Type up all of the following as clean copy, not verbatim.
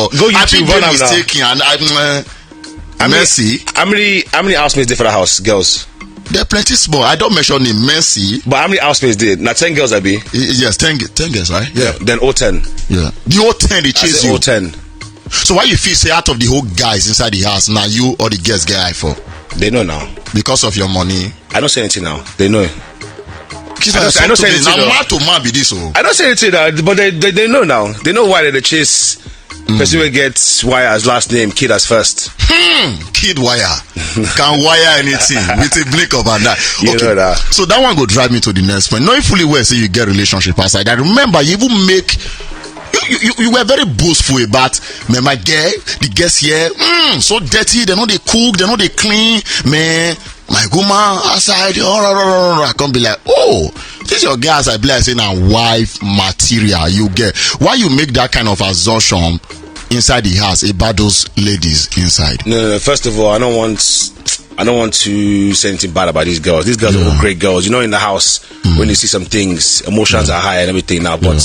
girl. Go I YouTube, think run they're am now. mistaken, and Mercy. How many housemates did for the house, girls? There are plenty small. I don't mention the Mercy. But how many housemates did? Now 10 girls, I be. Yes, 10 girls, right? Yeah. Then all 10. Yeah. The whole 10 they chase you. All 10. So why you feel say out of the whole guys inside the house, now you or the girls get eye for? They know now. Because of your money. I don't say anything now. They know. I don't say anything. Now man to man be this. I don't say anything now, but they know now. They know why they chase. Person will get wire as last name, kid as first. Kid wire. Can wire anything with a blink of an eye. You know that. So that one go drive me to the next point. Knowing fully well say you get relationship outside. I remember you even make you were very boastful about man, my girl, the guests here, so dirty, they know they cook, they know they clean, man. My woman outside, I can't be like, oh, this is your guys. I be like saying a wife material you get. Why you make that kind of assumption inside the house about those ladies inside? No. First of all, I don't want to say anything bad about these girls. These girls are all great girls. You know, in the house, when you see some things, emotions are high and everything now, but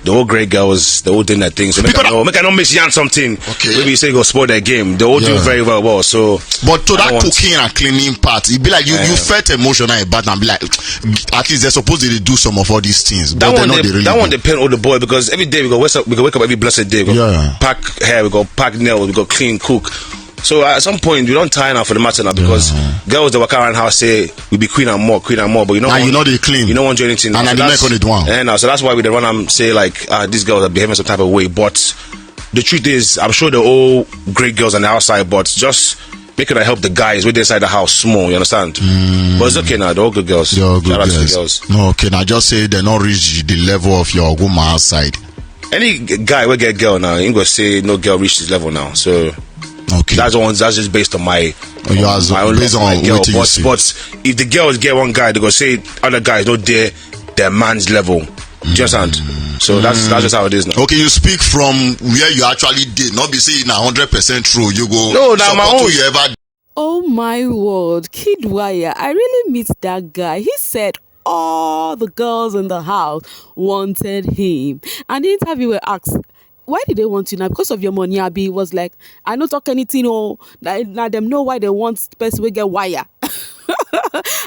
they're all great girls. They're all doing their things. So make I not miss Yan something. Okay. Maybe you say go spoil their game. They all do very well. So, but to that cooking and cleaning part, it be like you felt emotional about and be like, at least they're supposed to do some of all these things. But that one depend on the boy, because every day we go wake up every blessed day. We go pack hair, we go pack nails, we go clean, cook. So at some point we don't tie now for the matter now, because girls that walk around house say we be queen and more, but you know, you know they clean. You don't want to do anything. And I make on it one. So that's why we run and say like these girls are behaving some type of way. But the truth is, I'm sure they're all great girls on the outside, but just make it help the guys with inside the house small. You understand? But it's okay now. They're all good girls. They're all good girls. No, okay. Now just say they not reach the level of your woman outside. Any guy will get girl now. You ain't gonna say no girl reach this level now. So. Okay. That's just based on my own based on my girl. But if the girls get one guy, they go say other guys don't dare their man's level. Do you understand? So that's just how it is now. Okay, you speak from where you actually did, not be saying 100% true. You go. No, now my own. You ever. Oh my word, Kid Wire! I really miss that guy. He said all the girls in the house wanted him, and the interviewer asked, why did they want you now? Because of your money. Abi was like, I don't talk anything. Oh, let them know why they want the person will get wire.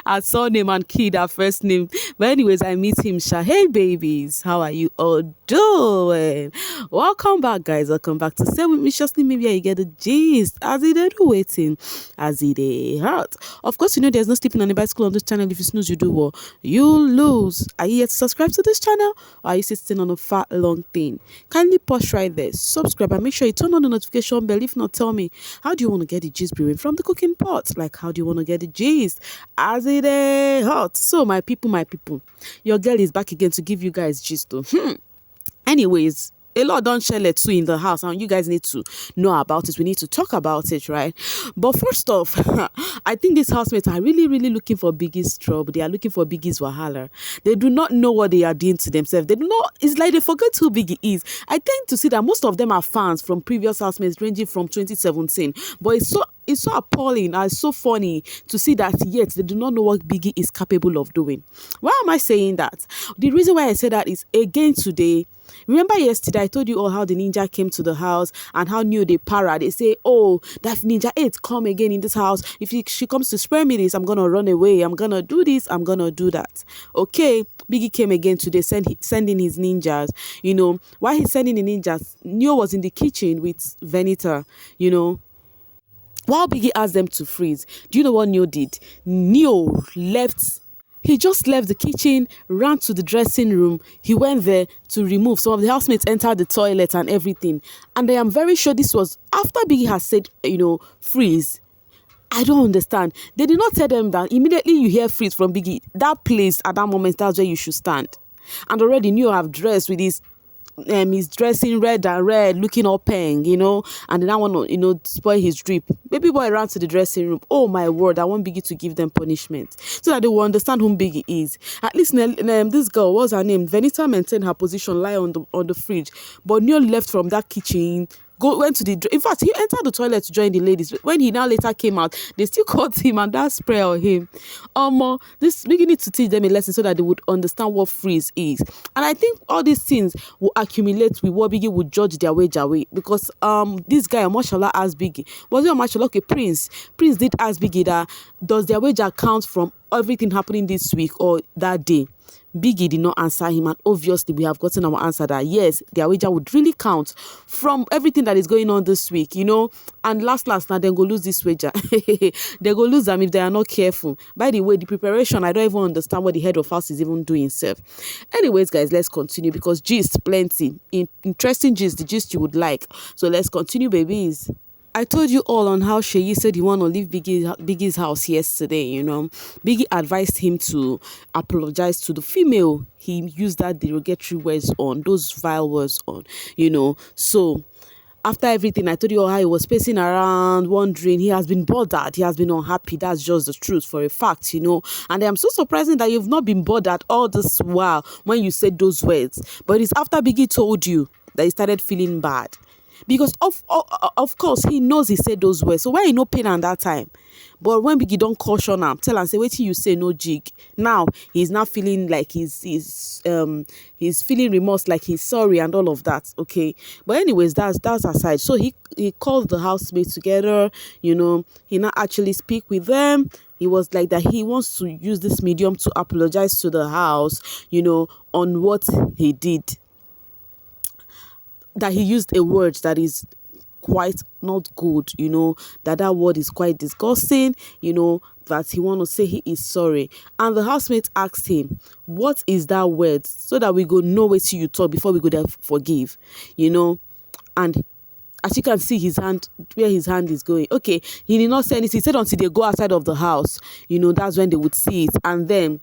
Our surname and Kid, our first name. But anyways, I meet him. Hey babies, how are you all doing? Welcome back, guys. Welcome back to Stay With Me. Justly, maybe you get the gist. As it is waiting, as it is hurt. Of course, you know there's no sleeping on the bicycle on this channel. If you snooze, you do well. You lose. Are you yet to subscribe to this channel? Or are you sitting on a fat long thing? Kindly pause right there. Subscribe and make sure you turn on the notification bell. If not, tell me, how do you want to get the gist brewing from the cooking pot? Like, how do you want to get the gist? As it is hot. So my people, your girl is back again to give you guys gist though. Anyways, a lot don't share too in the house, and you guys need to know about it. We need to talk about it, right? But first off, I think these housemates are really looking for Biggie's trouble. They are looking for Biggie's wahala. They do not know what they are doing to themselves. They do not. It's like they forget who Biggie is. I tend to see that most of them are fans from previous housemates ranging from 2017. But it's so appalling and so funny to see that yet they do not know what Biggie is capable of doing. Why am I saying that? The reason why I say that is, again today, remember yesterday I told you all how the ninja came to the house and how new they para. They say, oh, that ninja 8 come again in this house. If she comes to spare me this, I'm gonna run away. I'm gonna do this. I'm gonna do that. Okay, Biggie came again today, sending his ninjas. You know, while he's sending the ninjas, Neo was in the kitchen with Venita, you know. While Biggie asked them to freeze, do you know what Neo did? Neo left. He just left the kitchen, ran to the dressing room. He went there to remove. Some of the housemates entered the toilet and everything. And I am very sure this was after Biggie has said, you know, freeze. I don't understand. They did not tell them that immediately you hear freeze from Biggie, that place at that moment, that's where you should stand. And already Neo have dressed with his dressing red, looking all peng, you know, and then I want to, you know, spoil his drip. Baby boy ran to the dressing room. Oh my word, I want Biggie to give them punishment so that they will understand who Biggie is. At least this girl, what's her name? Venita maintained her position, lie on the fridge, but Neo left from that kitchen, went to the, in fact, he entered the toilet to join the ladies. When he now later came out, they still caught him and that spray on him. This we need to teach them a lesson so that they would understand what freeze is. And I think all these things will accumulate with what Biggie would judge their wage away, because this guy Mashallah asked Biggie, was it Mashallah? Okay, Prince did ask Biggie that does their wage account from everything happening this week or that day. Biggie did not answer him, and obviously we have gotten our answer that yes, their wager would really count from everything that is going on this week, and last now then go lose this wager. They go lose them if they are not careful. By the way, the preparation, I don't even understand what the head of house is even doing himself. Anyways, guys, let's continue because gist plenty, interesting gist, the gist you would like. So let's continue, babies. I told you all on how Seyi said he want to leave Biggie's house yesterday, Biggie advised him to apologize to the female he used that derogatory words on, those vile words on, So after everything, I told you all how he was pacing around, wondering, he has been bothered, he has been unhappy. That's just the truth for a fact, And I'm so surprising that you've not been bothered all this while when you said those words. But it's after Biggie told you that he started feeling bad. Because of course he knows he said those words, so why he no pain at that time? But when Biggie don't caution him, tell and say, wait till you say no jig. Now he's not feeling like he's feeling remorse, like he's sorry and all of that. Okay, but anyways, that's aside. So he called the housemates together. He not actually speak with them. He was like that he wants to use this medium to apologize to the house. On what he did. That he used a word that is quite not good, that word is quite disgusting, that he want to say he is sorry. And the housemate asked him, what is that word? So that we go know what you talk before we go there forgive, And as you can see his hand, where his hand is going. Okay, he did not say anything. He said until they go outside of the house, that's when they would see it. And then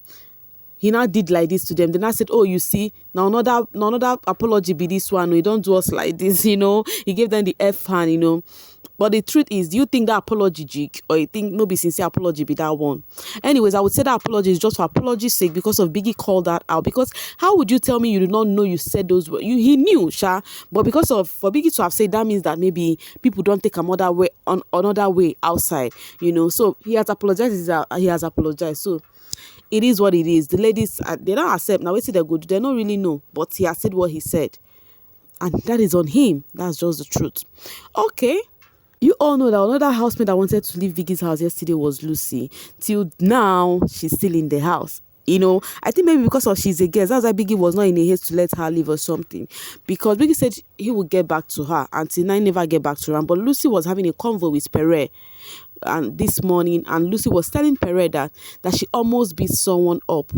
he now did like this to them. Then I said, oh, you see, now another apology be this one. We don't do us like this, He gave them the F hand, But the truth is, do you think that apology jig, or you think no be sincere apology be that one? Anyways, I would say that apology is just for apology's sake because of Biggie called that out. Because how would you tell me you did not know you said those words? He knew, Sha. But because for Biggie to have said, that means that maybe people don't take another way outside, So he has apologized. He has apologized. So it is what it is. The ladies, they don't accept. Now, wait till they go. They don't really know. But he has said what he said. And that is on him. That's just the truth. Okay. You all know that another housemate that wanted to leave Biggie's house yesterday was Lucy. Till now, she's still in the house. I think maybe because she's a guest. That's why Biggie was not in a haste to let her leave or something. Because Biggie said he would get back to her. Until now, never get back to her. But Lucy was having a convo with Pere and this morning, and Lucy was telling Pere that she almost beat someone up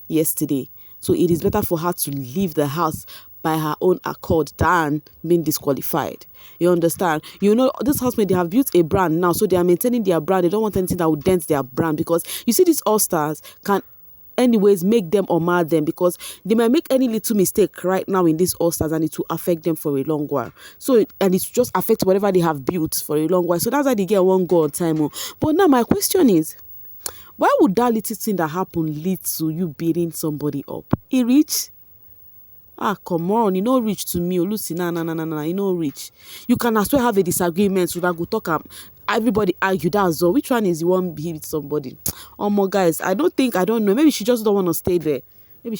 yesterday. So it is better for her to leave the house by her own accord than being disqualified. You understand? This housemate, they have built a brand now, so they are maintaining their brand. They don't want anything that would dent their brand, because you see, these all-stars can anyways make them or mar them, because they might make any little mistake right now in these all-stars and it will affect them for a long while. So, and it just affect whatever they have built for a long while. So that's why they get one go on time. But now my question is, why would that little thing that happened lead to you beating somebody up? It reach? Come on, reach to me, Lucy. Nah, reach. You can as well have a disagreement so that go talk. Everybody argue, that's all. Which one is the one be with somebody? My guys, I don't know. Maybe she just don't want to stay there. It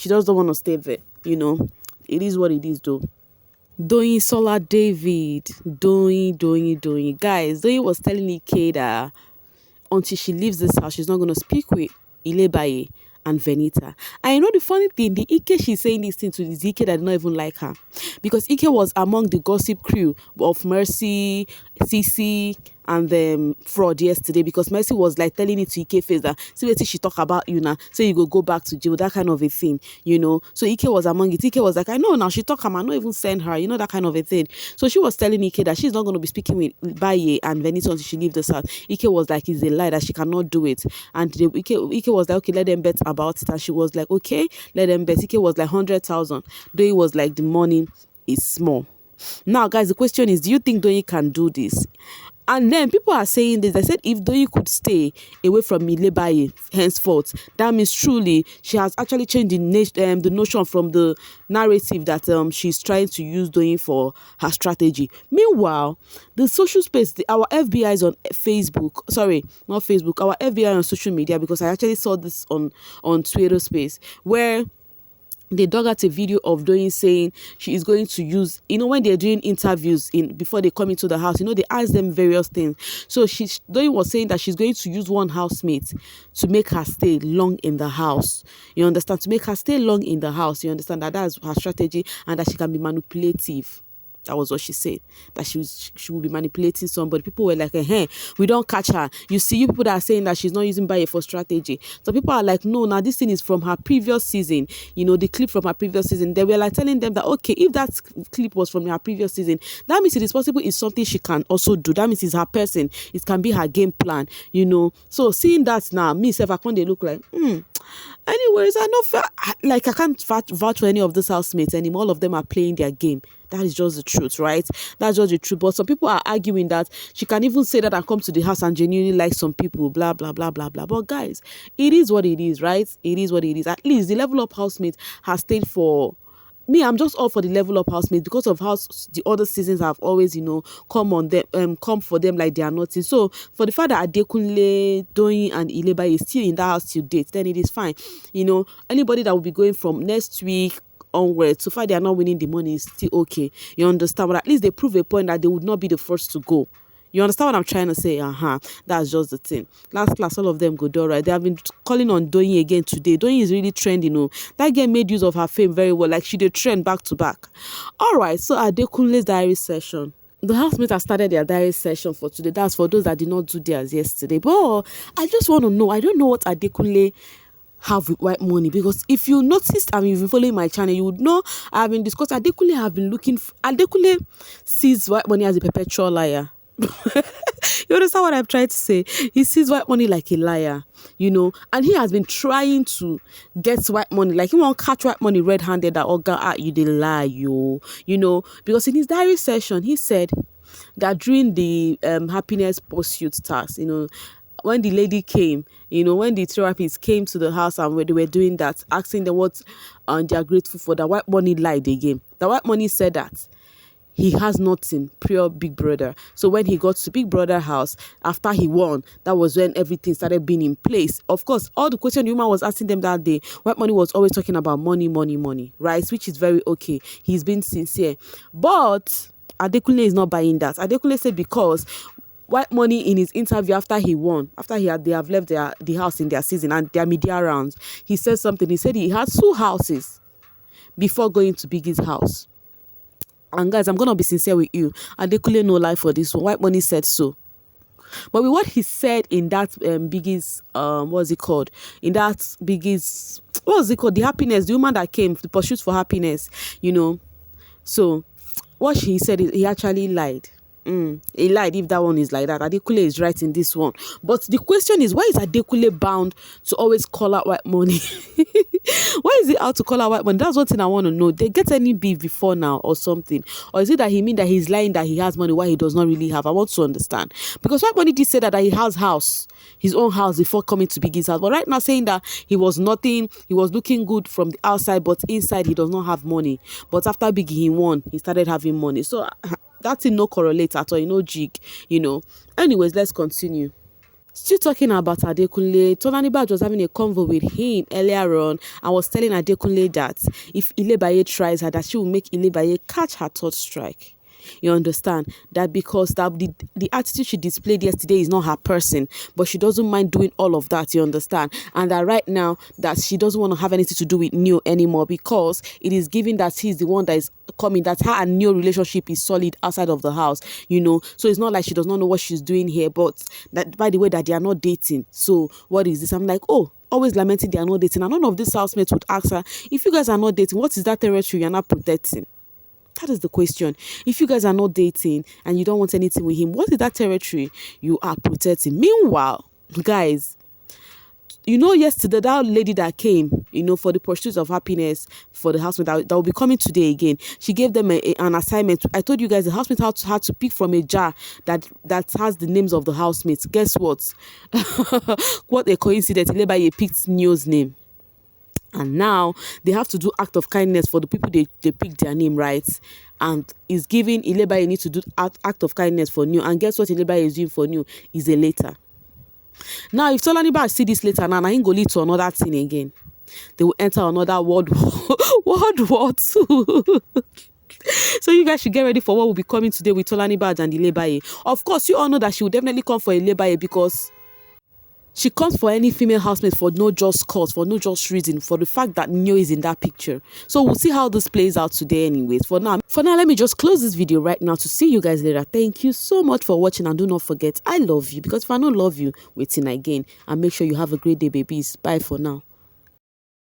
is what it is, though. Doyin Sola David. Doyin. Guys, Doyin was telling Ike that until she leaves this house, she's not going to speak with Ilebaye and Venita. And the funny thing, the Ike she's saying this thing to is Ike that did not even like her. Because Ike was among the gossip crew of Mercy, Sisi, and Fraud yesterday, because Mercy was like telling it to Ike face that, see what she talk about you now, so you go back to jail, that kind of a thing, So Ike was among it. Ike was like, I know now, she talk, I'm not even send her, that kind of a thing. So she was telling Ike that she's not going to be speaking with Baye and Venita until she leave the house. Ike was like, it's a lie, that she cannot do it. And Ike was like, okay, let them bet about it. And she was like, okay, let them bet. Ike was like 100,000. Though it was like the money is small. Now, guys, the question is, do you think Doyin can do this? And then people are saying this. They said if Doyin could stay away from Ilebaye henceforth, that means truly she has actually changed the notion from the narrative that she's trying to use Doyin for her strategy. Meanwhile, the social space, our FBI is on Facebook. Sorry, not Facebook. Our FBI on social media, because I actually saw this on Twitter space where they dug out a video of Doyin saying she is going to use, when they're doing interviews before they come into the house, they ask them various things. So Doyin was saying that she's going to use one housemate to make her stay long in the house. You understand? To make her stay long in the house. You understand that that's her strategy, and that she can be manipulative. That was what she said, that she will be manipulating somebody. People were like, hey, we don't catch her. You see, you people that are saying that she's not using Baye for strategy. So people are like, no, now this thing is from her previous season. The clip from her previous season. They were like telling them that, okay, if that clip was from her previous season, that means it is possible it's something she can also do. That means it's her person. It can be her game plan, So seeing that now, me, self, I can't look like, Anyways, I can't vouch for any of these housemates anymore. All of them are playing their game. That is just the truth, right? That's just the truth. But some people are arguing that she can even say that and come to the house and genuinely like some people, blah, blah, blah, blah, blah. But guys, it is what it is, right? It is what it is. At least the level up housemate has stayed for me. I'm just all for the level up housemate because of how the other seasons have always, come on them, come for them like they are nothing. So for the fact that Adekunle, Doyin, and Ilebaye is still in that house till date, then it is fine. Anybody that will be going from next week onwards, so far they are not winning the money, is still okay. You understand? But at least they prove a point that they would not be the first to go. You understand what I'm trying to say? That's just the thing. Last class, all of them go do right. They have been calling on Doyin again today. Doyin is really trending. That girl made use of her fame very well. Like, she did trend back to back. All right, so Adekunle's diary session. The housemates have started their diary session for today. That's for those that did not do theirs yesterday. But I just want to know. I don't know what Adekunle have with Whitemoney, because if you noticed, you've been following my channel, you would know I've been discussing. Adekunle sees Whitemoney as a perpetual liar. You understand what I'm trying to say? He sees Whitemoney like a liar, and he has been trying to get Whitemoney, like he won't catch Whitemoney red-handed, that, oh God, you did lie, because in his diary session, he said that during the happiness pursuit task, when the lady came, when the therapist came to the house and they were doing that, asking them what they are grateful for, that Whitemoney lied again. That Whitemoney said that he has nothing, pure Big Brother. So when he got to Big Brother house, after he won, that was when everything started being in place. Of course, all the question the woman was asking them that day, Whitemoney was always talking about money, money, money, right? Which is very okay. He's been sincere. But Adekunle is not buying that. Adekunle said because Whitemoney, in his interview after he won, they have left the house in their season and their media rounds, he said something. He said he had 2 houses before going to Biggie's house. And guys, I'm gonna be sincere with you. Adekunle no lie for this one. Whitemoney said so. But with what he said in that Biggie's what's it called? In that Biggie's, what was it called? The happiness, the woman that came, the pursuit for happiness, So what he said is he actually lied. He lied if that one is like that. Adekunle is right in this one. But the question is, why is Adekunle bound to always call out Whitemoney? Why is he out to call out Whitemoney? That's one thing I want to know. They get any beef before now or something? Or is it that he mean that he's lying that he has money while he does not really have? I want to understand. Because Whitemoney did say that he has his own house before coming to Biggie's house. But right now saying that he was nothing, he was looking good from the outside, but inside he does not have money. But after Biggie he won, he started having money. So that thing no correlate at all, jig, Anyways, let's continue. Still talking about Adekunle, Tbaj was having a convo with him earlier on and was telling Adekunle that if Ilebaye tries her, that she will make Ilebaye catch her third strike. You understand? That because the attitude she displayed yesterday is not her person, but she doesn't mind doing all of that, you understand? And that right now, that she doesn't want to have anything to do with Neo anymore, because it is given that he's the one that is coming, that her and Neo relationship is solid outside of the house, So it's not like she does not know what she's doing here, but that, by the way, that they are not dating. So what is this? I'm like, oh, always lamenting they are not dating. And none of these housemates would ask her, if you guys are not dating, what is that territory you're not protecting? That is the question. If you guys are not dating and you don't want anything with him, what is that territory you are protecting? Meanwhile, guys, you know, yesterday, that lady that came, you know, for the pursuit of happiness for the housemate that will be coming today again, she gave them an assignment. I told you guys the housemate had to pick from a jar that has the names of the housemates. Guess what? What a coincidence. Ilebaye picked Neo's name. And now they have to do act of kindness for the people they picked their name, right? And is giving Ilebaye need to do act of kindness for Neo. And guess what Ilebaye is doing for Neo? Is a letter. Now, if Tbaj see this later, now he go lead to another thing again. They will enter another World War II. So you guys should get ready for what will be coming today with Tbaj and Ilebaye. Of course, you all know that she will definitely come for Ilebaye because she comes for any female housemate for no just cause, for no just reason, for the fact that Neo is in that picture. So we'll see how this plays out today anyways. For now, let me just close this video right now to see you guys later. Thank you so much for watching, and do not forget, I love you, because if I don't love you, waiting again. And make sure you have a great day, babies. Bye for now.